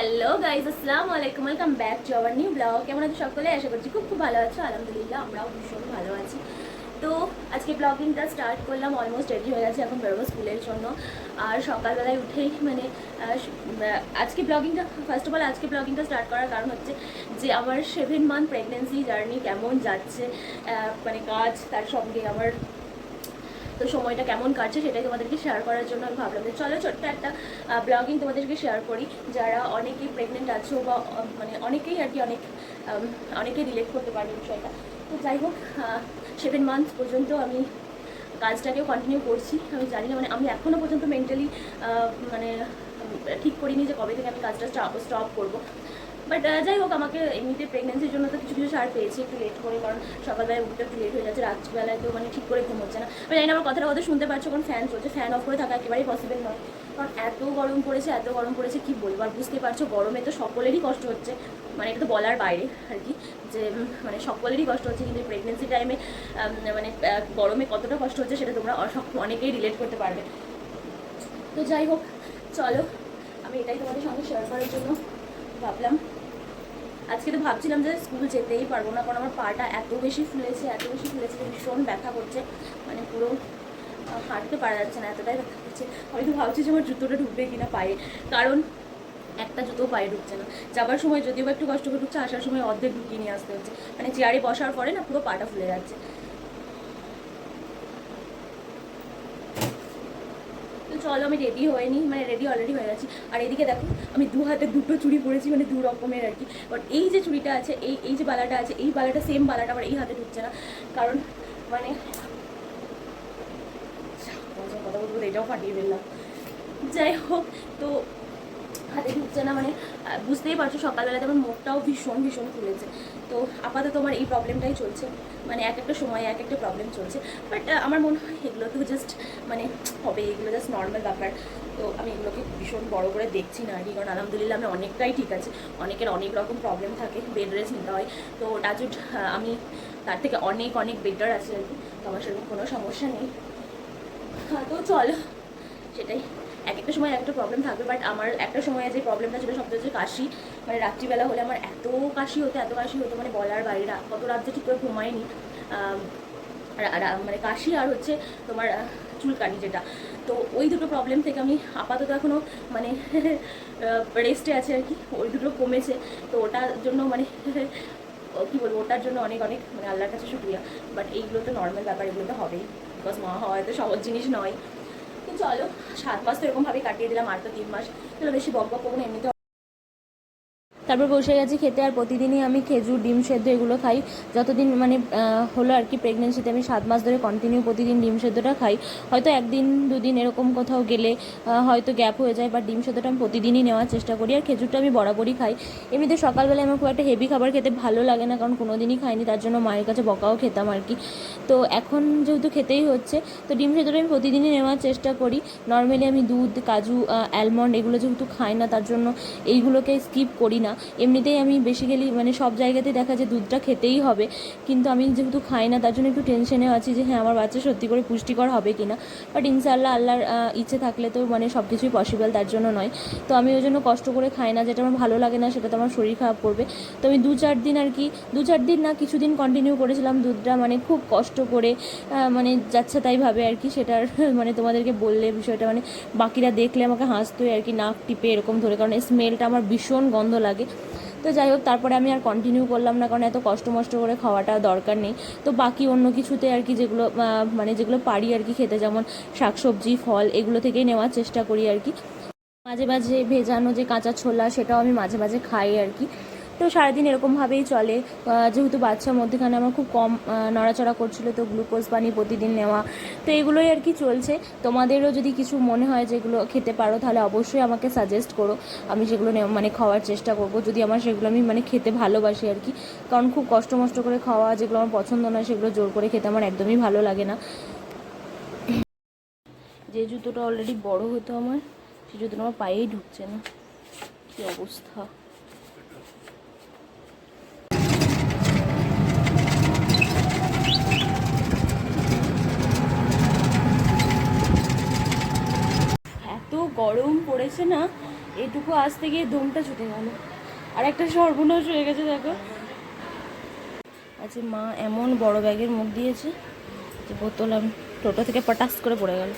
Hello guys, আসসালামু আলাইকুম, welcome back to our new blog. কেমন আছো সকলে? আশা করছি খুব খুব ভালো আছো। আলহামদুলিল্লাহ আমরাও ভীষণ ভালো আছি। তো আজকে ব্লগিংটা স্টার্ট করলাম, অলমোস্ট রেডি হয়ে গেছে, এখন বেরোবো স্কুলের জন্য। আর সকালবেলায় উঠেই আজকে ব্লগিংটা ফার্স্ট অফ অল আজকে ব্লগিংটা স্টার্ট করার কারণ হচ্ছে যে আমার 7 মান্থ প্রেগনেন্সি জার্নি কেমন যাচ্ছে, কাজ, তার সঙ্গে আমার তো সময়টা কেমন কাটছে সেটাই তোমাদেরকে শেয়ার করার জন্য আমি ভাবলাম যে চলো ছোট্ট একটা ব্লগিং তোমাদেরকে শেয়ার করি। যারা অনেকেই প্রেগনেন্ট আছো বা অনেকেই আর কি অনেকেই রিলেট করতে পারবে বিষয়টা। তো যাই হোক, 7 মান্থ পর্যন্ত আমি কাজটাকেও কন্টিনিউ করছি। আমি জানি না, আমি এখনও পর্যন্ত মেন্টালি মানে ঠিক করিনি যে কবে থেকে আমি কাজটা স্টপ করবো। বাট যাই হোক, আমাকে এমনিতে প্রেগনেন্সির জন্য তো কিছু কিছু সার পেয়েছি একটু লেট করে, কারণ সকালবেলায় উঠতে একটু লেট হয়ে যাচ্ছে, রাত্রিবেলায় তো ঠিক করে ঘুম হচ্ছে না। আমি জানি না আমার কথাটা ওদের শুনতে পারছো, কারণ ফ্যান চলছে, ফ্যান অফ করে থাকা একেবারেই পসিবল নয়, কারণ এত গরম পড়েছে কি বলবো। আর বুঝতে পারছো গরমে তো সকলেরই কষ্ট হচ্ছে, এটা তো বলার বাইরে আর কি, যে সকলেরই কষ্ট হচ্ছে। কিন্তু প্রেগনেন্সি টাইমে গরমে কতটা কষ্ট হচ্ছে সেটা তোমরা অনেকেই রিলেট করতে পারবে। তো যাই হোক, চলো আমি এটাই তোমাদের সঙ্গে শেয়ার করার জন্য ভাবলাম। আজকে তো ভাবছিলাম যে স্কুল যেতেই পারবো না, কারণ আমার পাটা এত বেশি ফুলেছে যে ভীষণ ব্যথা করছে, পুরো হাঁটতে পারা যাচ্ছে না, এতটাই ব্যথা করছে। আমি তো ভাবছি যে আমার জুতোটা ঢুকবে কিনা পায়ে, কারণ একটা জুতো পায়ে ঢুকছে না। যাবার সময় যদিও বা একটু কষ্ট করে ঢুকছে, আসার সময় অর্ধেক ঢুকিয়ে নিয়ে আসতে হচ্ছে, চেয়ারে বসার পরে না পুরো পাটা ফুলে যাচ্ছে। চলো আমি রেডি হয়ে নিই, রেডি অলরেডি হয়ে গেছি। আর এদিকে দেখো আমি দু হাতে দুটো চুড়ি পরেছি, দু রকমের আর কি। বাট এই যে চুড়িটা আছে, এই যে বালাটা আছে, এই বালাটা সেম বালাটা আমার এই হাতে ঢুকছে না, কারণ কথা বলবো এটাও ফাটিয়ে ফেললাম। যাই হোক, তো হাতে ঢুকছে না, বুঝতেই পারছো সকালবেলাতে আমার মুখটাও ভীষণ ভীষণ ফুলেছে। তো আপাতত আমার এই প্রবলেমটাই চলছে, এক একটা সময় এক একটা প্রবলেম চলছে। বাট আমার মনে হয় এগুলো তো জাস্ট হবে, এগুলো জাস্ট নর্মাল ব্যাপার। তো আমি এগুলোকে ভীষণ বড় করে দেখছি না আর কি, কারণ আলহামদুলিল্লাহ আমি অনেকটাই ঠিক আছে। অনেকের অনেক রকম প্রবলেম থাকে, বেড রেস্ট নিতে হয়। তো টাচুড আমি তার থেকে অনেক অনেক বেটার আছে আর কি, তো আমার সেরকম কোনো সমস্যা নেই। তো চলো, সেটাই, এক একটা সময় একটা প্রবলেম থাকবে। বাট আমার একটা সময় যে প্রবলেমটা ছিল সবটা হচ্ছে কাশি। রাত্রিবেলা হলে আমার এত কাশি হতো বলার বাইরে। কত রাত যে ঠিক করে ঘুমায়নি, কাশি আর হচ্ছে তোমার চুলকানি যেটা। তো ওই দুটো প্রবলেম থেকে আমি আপাতত এখনও রেস্টে আছে আর কি, ওই দুটো কমেছে। তো ওটার জন্য কী বলবো, ওটার জন্য অনেক অনেক আল্লাহর কাছে শুক্রিয়া। বাট এইগুলো তো নর্মাল ব্যাপার, এগুলো তো হবেই, বিকজ মা হওয়া তো সহজ জিনিস নয়। তো চলো, 7 মাস তো এরকমভাবেই কাটিয়ে দিলাম, আর তো 3 মাস। চলো বেশি বক করবো না, এমনিতে। তারপর বসে গেছি খেতে। আর প্রতিদিনই আমি খেজুর, ডিম সেদ্ধ এগুলো খাই। যতদিন হলো আর কি প্রেগনেন্সিতে, আমি 7 মাস ধরে কন্টিনিউ প্রতিদিন ডিম সেদ্ধটা খাই। হয়তো একদিন দুদিন এরকম কোথাও গেলে হয়তো গ্যাপ হয়ে যায়, বাট ডিম সেদ্ধটা আমি প্রতিদিনই নেওয়ার চেষ্টা করি। আর খেজুরটা আমি বরাবরই খাই। এমনিতে সকালবেলায় আমার খুব একটা হেভি খাবার খেতে ভালো লাগে না, কারণ কোনো দিনই খাইনি, তার জন্য মায়ের কাছে বকাও খেতাম আর কি। তো এখন যেহেতু খেতেই হচ্ছে, তো ডিম সেদ্ধটা আমি প্রতিদিনই নেওয়ার চেষ্টা করি। নর্মালি আমি দুধ, কাজু, অ্যালমন্ড এগুলো যেহেতু খাই না, তার জন্য এইগুলোকে স্কিপ করি না। এমনিতেই আমি বেসিক্যালি সব জায়গাতেই দেখা যায় দুধটা খেতেই হবে, কিন্তু আমি যেহেতু খাই না তার জন্য একটু টেনশনেও আছি যে হ্যাঁ আমার বাচ্চা সত্যি করে পুষ্টিকর হবে কি না। বাট ইনশাআল্লাহ আল্লাহর ইচ্ছে থাকলে তো সব কিছুই পসিবল, তার জন্য নয়। তো আমি ওই জন্য কষ্ট করে খাই না, যেটা আমার ভালো লাগে না সেটা তো আমার শরীর খারাপ করবে। তো আমি 2-4 দিন আর কি, 2-4 দিন না, কিছুদিন কন্টিনিউ করেছিলাম দুধটা, খুব কষ্ট করে, যাচ্ছে তাই ভাবে আর কি। সেটার তোমাদেরকে বললে বিষয়টা বাকিরা দেখলে আমাকে হাসতোই আর কি, নাক টিপে এরকম ধরে, কারণ এই স্মেলটা আমার ভীষণ গন্ধ লাগে। তো যাই হোক, তারপরে আমি আর কন্টিনিউ করলাম না, কারণ এত কষ্ট মষ্ট করে খাওয়াটা দরকার নেই। তো বাকি অন্য কিছুতে আর কি, যেগুলো যেগুলো পারি আর কি খেতে, যেমন শাকসবজি, ফল, এগুলো থেকেই নেওয়ার চেষ্টা করি আর কি। মাঝে মাঝে ভেজানো যে কাঁচা ছোলা, সেটাও আমি মাঝে মাঝে খাই আর কি। তো সারাদিন এরকমভাবেই চলে। যেহেতু বাচ্চার মধ্যেখানে আমার খুব কম নড়াচড়া করছিল, তো গ্লুকোজ পানি প্রতিদিন নেওয়া, তো এগুলোই আর কি চলছে। তোমাদেরও যদি কিছু মনে হয় যেগুলো খেতে পারো, তাহলে অবশ্যই আমাকে সাজেস্ট করো, আমি সেগুলো খাওয়ার চেষ্টা করব। যদি আমার সেগুলো আমি খেতে ভালোবাসি আর কি, কারণ খুব কষ্ট মষ্ট করে খাওয়া যেগুলো আমার পছন্দ নয়, সেগুলো জোর করে খেতে আমার একদমই ভালো লাগে না। যে জুতোটা অলরেডি বড় হতো আমার, সেই জুতোটা আমার পায়েই ঢুকছে না, কী অবস্থা। এত গরম পড়েছে না, এইটুকু আসতে গিয়ে দমটা ছুটে গেল, আর একটা সর্বনাশ হয়ে গেছে দেখো। আচ্ছা, মা এমন বড় ব্যাগের মুখ দিয়েছে যে বোতল আমি টোটো থেকে পটাস করে পড়ে গেল।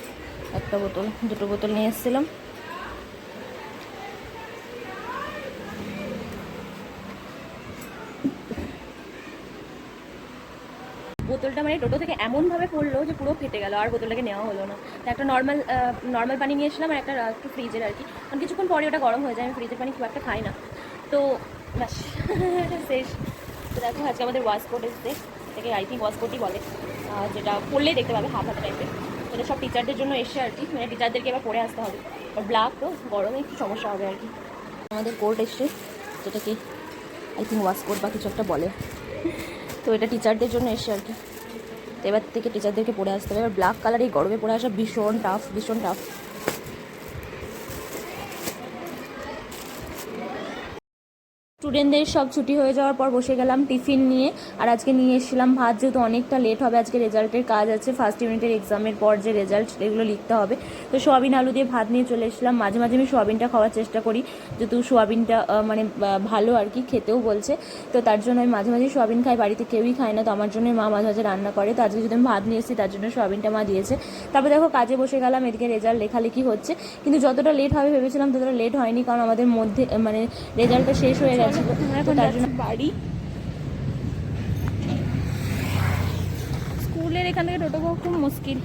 একটা বোতল, দুটো বোতল নিয়ে এসেছিলাম। বোতলটা মানে টোটো থেকে এমনভাবে পড়লো যে পুরো ফেটে গেল, আর বোতলটাকে নেওয়া হলো না। তো একটা নর্মাল পানি নিয়েছিলাম, আর একটা একটু ফ্রিজের আর কি, কারণ কিছুক্ষণ পরে ওটা গরম হয়ে যায়, আমি ফ্রিজের পানি খুব একটা খাই না। তো ব্যাস শেষ। তো দেখো আজকে আমাদের ওয়াশকোট এসছে, এটাকে আই থিঙ্ক ওয়াশকোটই বলে, যেটা পড়লেই দেখতে পাবে হাফ হাতে টাইপের। এটা সব টিচারদের জন্য এসছে আর কি, মানে টিচারদেরকে এবার পরে আসতে হবে, আর ব্ল্যাক তো গরমে একটু সমস্যা হবে আর কি। আমাদের কোট এসছে, যেটাকে আই থিঙ্ক ওয়াশকোট বা কিছু একটা বলে। তো এটা টিচারদের জন্য এসছে আর কি। তো এবার থেকে টিচারদেরকে পড়ে আসতে হবে। এবার ব্ল্যাক কালার এই গরমে পড়ে আসা ভীষণ টাফ, ভীষণ টাফ। স্টুডেন্টদের সব ছুটি হয়ে যাওয়ার পর বসে গেলাম টিফিন নিয়ে, আর আজকে নিয়ে এসেছিলাম ভাত, যেহেতু অনেকটা লেট হবে, আজকে রেজাল্টের কাজ আছে, ফার্স্ট ইউনিটের এক্সামের পর যে রেজাল্ট এগুলো লিখতে হবে। তো সোয়াবিন আলু দিয়ে ভাত নিয়ে চলে এসেছিলাম। মাঝে মাঝে আমি সোয়াবিনটা খাওয়ার চেষ্টা করি, যেহেতু সোয়াবিনটা মানে ভালো আর কি, খেতেও বলছে। তো তার জন্য আমি মাঝে মাঝে সোয়াবিন খাই, বাড়িতে কেউই খায় না, তো আমার জন্য মা মাঝে মাঝে রান্না করে। তো আজকে যদি আমি ভাত নিয়ে এসেছি তার জন্য সোয়াবিনটা মা দিয়েছে। তারপর দেখো কাজে বসে গেলাম, এদিকে রেজাল্ট লেখালেখি হচ্ছে, কিন্তু যতটা লেট হবে ভেবেছিলাম ততটা লেট হয়নি, কারণ আমাদের মধ্যে মানে রেজাল্টটা শেষ হয়ে গেছে। তার জন্য বাড়ি, স্কুলের এখান থেকে টোটো পাওয়া খুব মুশকিল।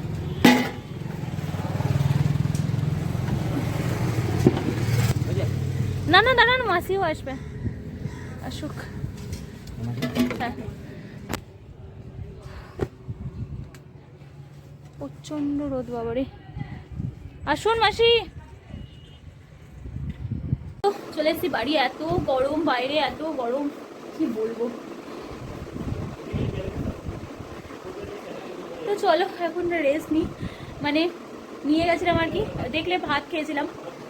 না না দাঁড়ান, মাসিও আসবে, আসুক। হ্যাঁ, প্রচন্ড রোদ বাবারে। আসুন মাসি। চলে এসেছি বাড়ি, এত গরম বাইরে, এত গরম কি বলবো। তো চলো এখন রেস্ট নিই, মানে নিয়ে গেছিলাম আর কি, দেখলে ভাত খেয়েছিলাম,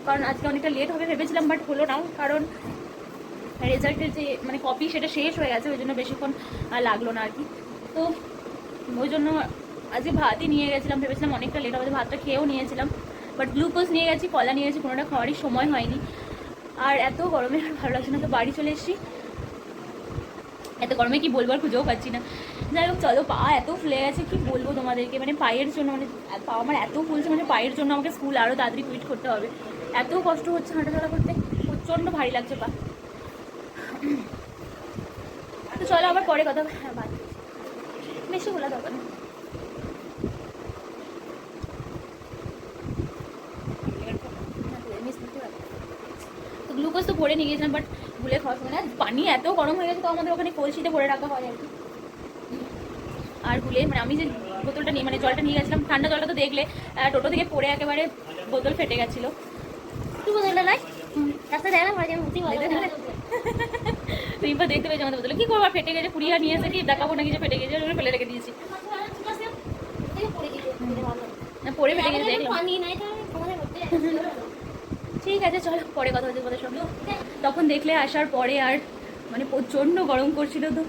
কারণ আজকে অনেকটা লেট হবে ভেবেছিলাম, বাট হলো না, কারণ রেজাল্টের যে মানে কপি সেটা শেষ হয়ে গেছে, ওই জন্য বেশিক্ষণ লাগলো না আর কি। তো ওই জন্য আজকে ভাতই নিয়ে গেছিলাম, ভেবেছিলাম অনেকটা লেট হবে, ভাতটা খেয়েও নিয়েছিলাম, বাট গ্লুকোজ নিয়ে গেছি, কলা নিয়ে গেছি, কোনোটা খাওয়ারই সময় হয়নি, আর এত গরমে আর ভালো লাগছে না। তো বাড়ি চলে এসেছি, এত গরমে কি বলবো আর খুঁজেও পাচ্ছি না। যাই হোক চলো, পা এত ফুলে গেছে কি বলবো তোমাদেরকে, মানে পায়ের জন্য, মানে পা আমার এত ফুলছে, মানে পায়ের জন্য আমাকে স্কুল আরও তাড়াতাড়ি কুইট করতে হবে, এত কষ্ট হচ্ছে হাঁটাচলা করতে, প্রচণ্ড ভারী লাগছে পা। তো চলো আবার পরে কথা, হ্যাঁ ভাই বেশি বলা দরকার না। তো গ্লুকোজ তো ভরে নিয়ে গিয়েছিলাম, বাট ভুলে খাওয়ার সময় না, পানি এত গরম হয়ে গেছে, তো আমাদের ওখানে কলসিতে ভরে রাখা হয় আর কি। আর ভুলে মানে আমি যে বোতলটা নিয়ে মানে জলটা নিয়ে গেছিলাম, ঠান্ডা জলটা তো দেখলে টোটো থেকে পড়ে একেবারে বোতল ফেটে গেছিলো। তুই বোতলটা নাই রাস্তায় দেখা রিম্পা দেখতে পেয়েছি আমাদের বোতলে, কি করবো, ফেটে গেছে, কুড়িয়া নিয়ে এসে কি দেখাবো নাকি যে ফেটে গেছে, ফেলে রেখে দিয়েছি। পরে ফেটে গেছে দেখলাম। ঠিক আছে চলো পরে কথা হচ্ছে তোমাদের সঙ্গে। তখন দেখলে আসার পরে আর মানে প্রচণ্ড গরম করছিল, তো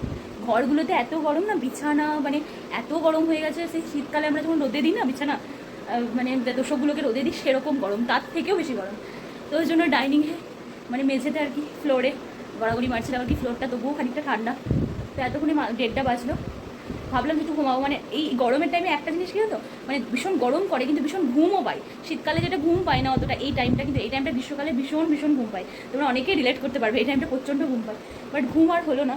ঘরগুলোতে এত গরম না, বিছানা মানে এত গরম হয়ে গেছে, সেই শীতকালে আমরা যখন রোদে দিই না বিছানা, মানে দোষকগুলোকে রোদে দিই, সেরকম গরম, তার থেকেও বেশি গরম। তো ওই জন্য ডাইনিংয়ে মানে মেঝেতে আর কি ফ্লোরে গড়াগড়ি মারছিলাম আর কি, ফ্লোরটা তবুও খানিকটা ঠান্ডা। তো এতক্ষণে 1:30টা বাজলো, ভাবলাম যে একটু ঘুমাবো, মানে এই গরমের টাইমে একটা জিনিস কি হতো, মানে ভীষণ গরম করে কিন্তু ভীষণ ঘুমও পাই, শীতকালে যেটা ঘুম পায় না অতটা, এই টাইমটা কিন্তু এই টাইমটা গ্রীষ্মকালে ভীষণ ভীষণ ঘুম পাই, তোমরা অনেকেই রিলেট করতে পারবে, এই টাইমটা প্রচণ্ড ঘুম পাই, বাট ঘুম আর হলো না,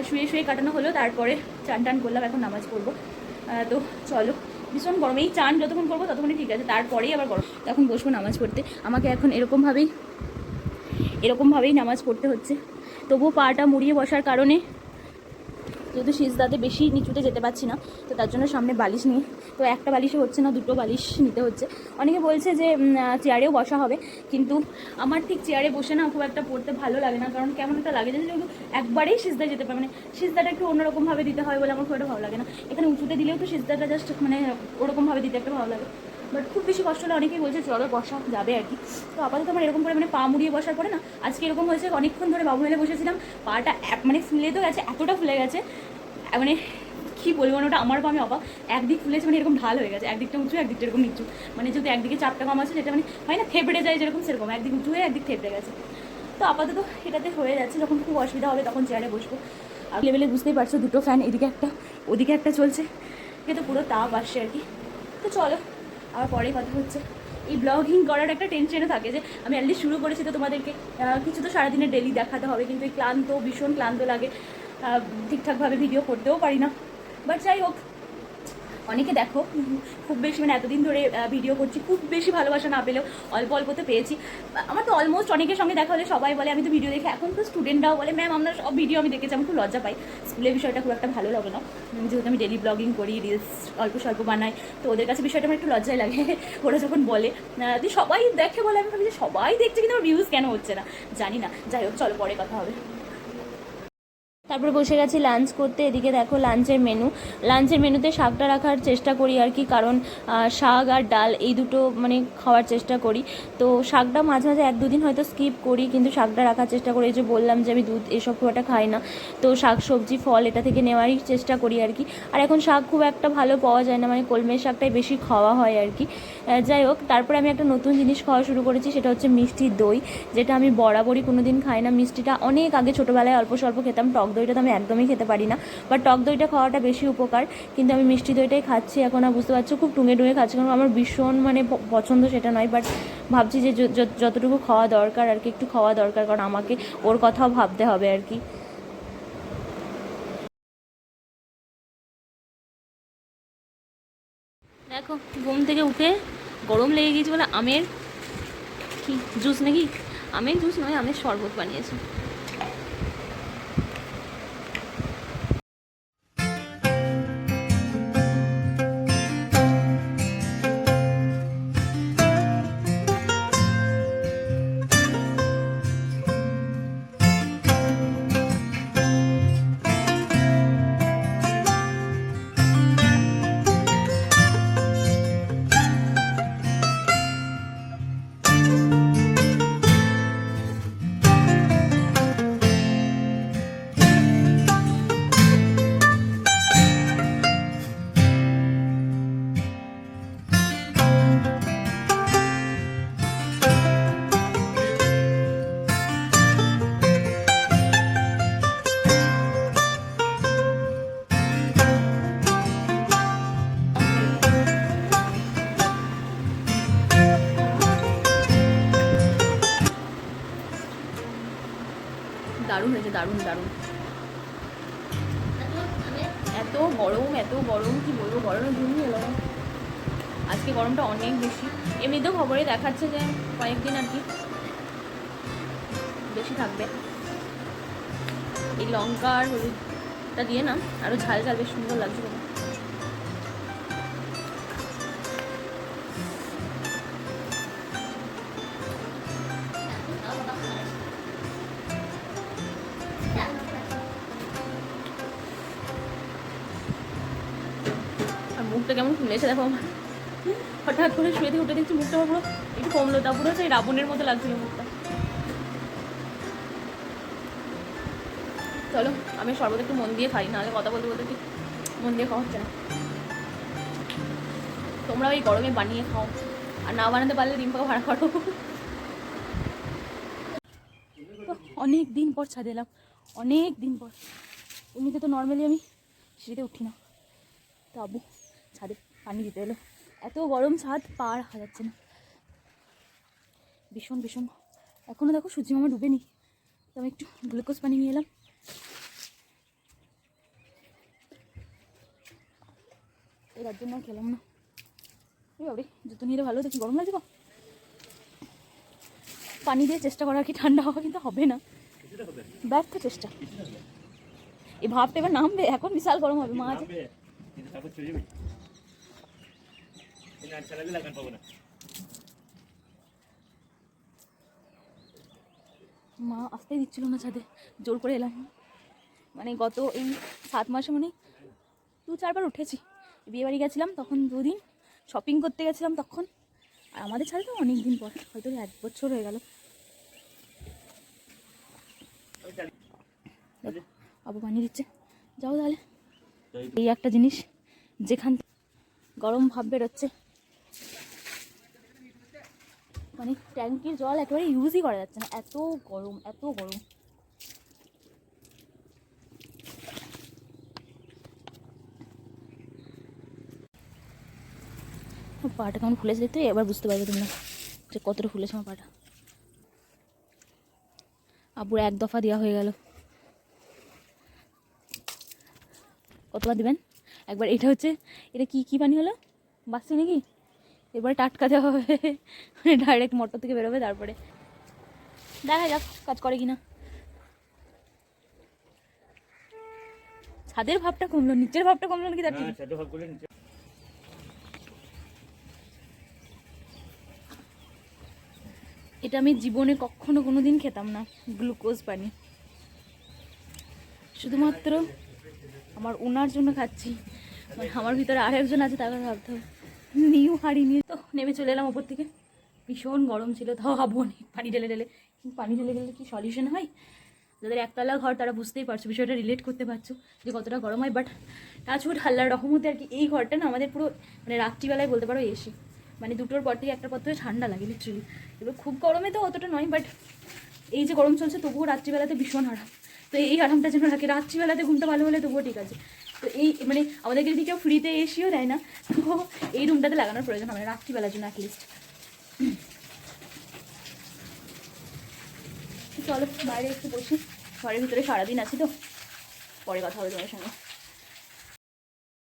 শুয়ে শুয়ে কাটানো হলো। তারপরে চান টান করলাম, এখন নামাজ পড়বো। তো চলো, ভীষণ গরম, এই চান যতক্ষণ করবো ততক্ষণই ঠিক আছে, তারপরেই আবার গরম, তখন বসবো নামাজ পড়তে। আমাকে এখন এরকমভাবেই নামাজ পড়তে হচ্ছে, তবুও পাটা মুড়িয়ে বসার কারণে, যেহেতু সিজদাতে বেশি নিচুতে যেতে পারছি না, তো তার জন্য সামনে বালিশ নিয়ে, তো একটা বালিশে হচ্ছে না, দুটো বালিশ নিতে হচ্ছে। অনেকে বলছে যে চেয়ারেও বসা হবে, কিন্তু আমার ঠিক চেয়ারে বসে না খুব একটা পড়তে ভালো লাগে না, কারণ কেমন একটা লাগে যেহেতু একবারেই সিজদায় যেতে পারে, মানে সিজদাটা একটু অন্যরকমভাবে দিতে হয় বলে আমার খুব একটা ভালো লাগে না। এখানে উঁচুতে দিলেও তো সিজদাটা জাস্ট মানে ওরকমভাবে দিতে একটা ভালো লাগে, বাট খুব বেশি কষ্ট হলে অনেকেই বলছে চলো বসা যাবে আর কি। তো আপাতত আমার এরকম করে মানে পা মুড়িয়ে বসার পরে না, আজকে এরকম হয়েছে, অনেকক্ষণ ধরে বাবু মেলে বসেছিলাম, পাটা মানে ফুলে তো গেছে, এতটা ফুলে গেছে, মানে কী বলবো না, ওটা আমার বা আমি অবাক। একদিক ফুলেছে মানে এরকম ঢাল হয়ে গেছে, একদিকটা উঁচু একদিকটা এরকম নিচু, মানে যেহেতু একদিকে চাপটা কম আছে, যেটা মানে হয় না থেবড়ে যায় যেরকম, সেরকম একদিক উঁচু হয়ে একদিক থেবড়ে গেছে। তো আপাতত এটাতে হয়ে যাচ্ছে, যখন খুব অসুবিধা হবে তখন চেয়ারে বসবো। আর লেভেলে বুঝতেই পারছো, দুটো ফ্যান এদিকে একটা ওদিকে একটা চলছে, কিন্তু পুরো তাপ আসছে আর কি। তো চলো আবার পরে কথা হচ্ছে। এই ব্লগিং করার একটা টেনশনও থাকে যে আমি অ্যাটলিস্ট শুরু করেছি, তো তোমাদেরকে কিছু তো সারাদিনে ডেলি দেখাতে হবে, কিন্তু এই ক্লান্ত, ভীষণ ক্লান্ত লাগে, ঠিকঠাকভাবে ভিডিও করতেও পারি না। বাট যাই হোক, অনেকে দেখো খুব বেশি, মানে এতদিন ধরে ভিডিও করছি, খুব বেশি ভালোবাসা না পেলেও অল্প অল্পতে পেয়েছি। আমার তো অলমোস্ট অনেকের সঙ্গে দেখা হলে সবাই বলে আমি তো ভিডিও দেখি, এখন তো স্টুডেন্টরাও বলে ম্যাম আমরা সব ভিডিও আমি দেখেছি। আমি খুব লজ্জা পাই, স্কুলের বিষয়টা খুব একটা ভালো লাগে না, যেহেতু আমি ডেলি ব্লগিং করি, রিলস অল্প স্বল্প বানাই, তো ওদের কাছে বিষয়টা আমার একটু লজ্জাই লাগে। ওরা যখন বলে যে সবাই দেখে, বলে আমি ভাবি যে সবাই দেখছে কিন্তু আমার ভিউজ কেন হচ্ছে না, জানি না। যাই হোক চলো পরে কথা হবে। তারপরে বসে গেছি লাঞ্চ করতে। এদিকে দেখো লাঞ্চের মেনুতে শাকটা রাখার চেষ্টা করি আর কি, কারণ শাক আর ডাল এই দুটো মানে খাওয়ার চেষ্টা করি। তো শাকটা মাঝে মাঝে 1-2 দিন হয়তো স্কিপ করি, কিন্তু শাকটা রাখার চেষ্টা করি। এই যে বললাম যে আমি দুধ এসব খুব একটা খাই না, তো শাক সবজি ফল এটা থেকে নেওয়ারই চেষ্টা করি আর কি। আর এখন শাক খুব একটা ভালো পাওয়া যায় না, মানে কলমের শাকটাই বেশি খাওয়া হয় আর কি। যাই হোক, তারপরে আমি একটা নতুন জিনিস খাওয়া শুরু করেছি, সেটা হচ্ছে মিষ্টি দই, যেটা আমি বরাবরই কোনো দিন খাই না। মিষ্টিটা অনেক আগে ছোটোবেলায় অল্প স্বল্প খেতাম, টক দইটা তো আমি একদমই খেতে পারি না, বাট টক দইটা খাওয়াটা বেশি উপকার, কিন্তু আমি মিষ্টি দইটাই খাচ্ছি এখন। আর বুঝতে পারছো খুব টুঙে টুঙে খাচ্ছি, কারণ আমার ভীষণ মানে পছন্দ সেটা নয়, বাট ভাবছি যে যতটুকু খাওয়া দরকার আর কি একটু খাওয়া দরকার, কারণ আমাকে ওর কথাও ভাবতে হবে আর কি। দেখো ঘুম থেকে উঠে গরম লেগে গিয়েছে বলে আমের কি জুস, নাকি আমের জুস নয়, আমের শরবত বানিয়েছে। দারুণ হয়েছে, দারুণ দারুণ। এত গরম কি বলবো, গরমে ঘুমিয়ে এলো। আজকে গরমটা অনেক বেশি, এমনিতেও খবরে দেখাচ্ছে যে কয়েকদিন আর কি বেশি থাকবে। এই লঙ্কা আর হলুদটা দিয়ে না আরও ঝাল ঝাল বেশ সুন্দর লাগছে। আর মুখটা কেমন ফুলেছে দেখো আমার, হঠাৎ করে শুয়ে থেকে উঠে দেখছি মুখটা পুরো একটু কমলো, তা পুরো সেই রাবণের মতো লাগছিল মুখটা। চলো আমি শরবত একটু মন দিয়ে খাই, নাহলে কথা বলতে বলতে ঠিক মন দিয়ে খাওয়া হচ্ছে না। তোমরা ওই গরমে বানিয়ে খাও, আর না বানাতে পারলে ডিমপাও ভাড়া করো। অনেক দিন পর ছাদে এলাম, অনেক দিন পর। এমনিতে তো নর্মালি আমি সিঁড়িতে উঠি না, তো আব্বু ছাদে পানি দিতে এলো। এত গরম ছাদ পা রাখা যাচ্ছে না, ভীষণ ভীষণ। এখনও দেখো সূর্য মামা ডুবেনি, তো আমি একটু গ্লুকোজ পানি নিয়ে এলাম। এর জন্য খেলাম না। এই বাবরে জুতো নিয়ে ভালো, দেখি গরম লাগছে। পানি দিয়ে চেষ্টা করা কি ঠান্ডা হওয়া, কিন্তু হবে না, ব্যর্থ চেষ্টা। এই ভাবটা এবার নামবে, এখন বিশাল গরম হবে। মা আছে মা আসতেই দিচ্ছিল না ছাদে, জোর করে এলাম। মানে গত এই 7 মাসে মানে 2-4 বার উঠেছি। বিয়ে বাড়ি গেছিলাম তখন 2 দিন, শপিং করতে গেছিলাম তখন, আর আমাদের ছাদে তো অনেক দিন পর, হয়তো 1 বছর হয়ে গেল। আবু পানি দিচ্ছে, যাও তাহলে এই একটা জিনিস যেখান গরম ভাব বেরোচ্ছে, মানে ট্যাঙ্কির জল একেবারে ইউজই করা যাচ্ছে না, এত গরম এত গরম। পাটা কেমন ফুলেছে দেখতে, এবার বুঝতে পারবে তোমরা যে কতটা ফুলেছে আমার পাটা। আব্বুর এক দফা দেওয়া হয়ে গেল, কতবার দিবেন একবার? এটা হচ্ছে, এটা কি কি পানি হলো, বাসছি নাকি? এবার টাটকা দেওয়া হবে, ডাইরেক্ট মোটর থেকে বেরোবে, তারপরে দেখা যাক কাজ করে কিনা। ছাদের ভাবটা কমলো, নিচের ভাবটা কমলো নাকি তার ঠিক। এটা আমি জীবনে কখনো কোনো দিন খেতাম না, গ্লুকোজ পানি, শুধুমাত্র আমার ওনার জন্য খাচ্ছি। মানে আমার ভিতরে আর একজন আছে, তাকে ভাবতে হবে। নিউ হাড়ি নিয়ে তো নেমে চলে এলাম ওপর থেকে, ভীষণ গরম ছিল, তাও ভাবো অনেক পানি ঢেলে ঢেলে। কিন্তু পানি ঢেলে গেলে কি সলিউশন হয়? যাদের একতলা ঘর তারা বুঝতেই পারছো, বিষয়টা রিলেট করতে পারছো যে কতটা গরম হয়। বাট টাচউড আল্লাহর রহমতে আর কি, এই ঘরটা না আমাদের পুরো মানে রাত্রিবেলায় বলতে পারো এসি, মানে দুটোর পর থেকে একটার পর থেকে ঠান্ডা লাগে লিটারেলি। এবার খুব গরমে তো অতটা নয়, বাট এই যে গরম চলছে তবুও রাত্রিবেলাতে ভীষণ আরাম। তো এই আরামটা যেন রাখে, রাত্রিবেলাতে ঘুমটা ভালো হলে তবুও ঠিক আছে। তো এই মানে আমাদেরকে যদি কেউ ফ্রিতে এসিও দেয় না, তো এই রুমটাতে লাগানোর প্রয়োজন হবে রাত্রিবেলার জন্য অ্যাটলিস্ট। চলো বাইরে একটু বসি, ঘরের ভিতরে সারাদিন আছি তো, পরে কথা হবে তোমার সঙ্গে।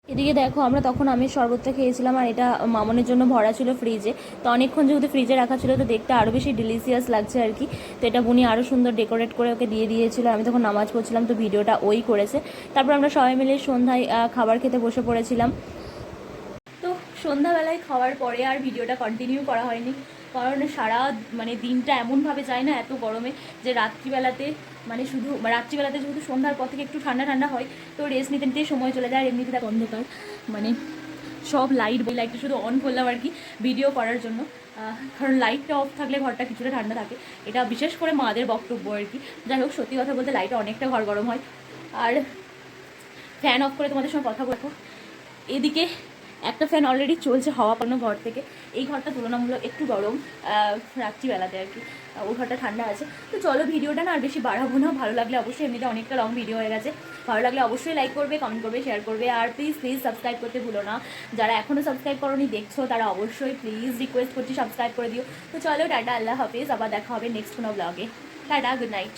এদিকে দেখো, আমরা তখন আমের শরবতটা খেয়েছিলাম, আর এটা মামনের জন্য ভরা ছিল ফ্রিজে। তো অনেকক্ষণ যেহেতু ফ্রিজে রাখা ছিল, তো দেখতে আরও বেশি ডিলিশিয়াস লাগছে আর কি। তো এটা বুনি আরও সুন্দর ডেকোরেট করে ওকে দিয়ে দিয়েছিল। আমি তখন নামাজ পড়ছিলাম, তো ভিডিওটা ওই করেছে। তারপর আমরা সবাই মিলে সন্ধ্যায় খাবার খেতে বসে পড়েছিলাম। তো সন্ধ্যাবেলায় খাওয়ার পরে আর ভিডিওটা কন্টিনিউ করা হয়নি, কারণ সারা মানে দিনটা এমনভাবে যায় না এত গরমে, যে রাত্রিবেলাতে মানে শুধু রাত্রিবেলাতে যেহেতু সন্ধ্যার পর থেকে একটু ঠান্ডা ঠান্ডা হয়, তো রেস্ট নিতে নিতেই সময় চলে যায়। আর এমনিতে তার অন্ধকার, মানে সব লাইটটা শুধু অন করলাম আর কি ভিডিও করার জন্য, কারণ লাইটটা অফ থাকলে ঘরটা কিছুটা ঠান্ডা থাকে। এটা বিশেষ করে মাদের বক্তব্য আর কি। যাই হোক, সত্যি কথা বলতে লাইটে অনেকটা ঘর গরম হয়। আর ফ্যান অফ করে তোমাদের সঙ্গে কথা বলবো, এদিকে একটা ফ্যান অলরেডি চলছে হাওয়া পানো ঘর থেকে। এই ঘরটা তুলনামূলক একটু গরম রাত্রিবেলাতে আর কি, ওই ঘরটা ঠান্ডা আছে। তো চলো ভিডিওটা না আর বেশি বাড়াবো না, ভালো লাগলে অবশ্যই, এমনিতে অনেকটা লং ভিডিও হয়ে গেছে, ভালো লাগলে অবশ্যই লাইক করবে, কমেন্ট করবে, শেয়ার করবে, আর প্লিজ প্লিজ সাবস্ক্রাইব করতে ভুলো না। যারা এখনও সাবস্ক্রাইব করোনি দেখছো, তারা অবশ্যই প্লিজ রিকোয়েস্ট করছি সাবস্ক্রাইব করে দিও। তো চলো টাটা, আল্লাহ হাফিজ, আবার দেখা হবে নেক্সট কোনো ব্লগে। Tata, good night.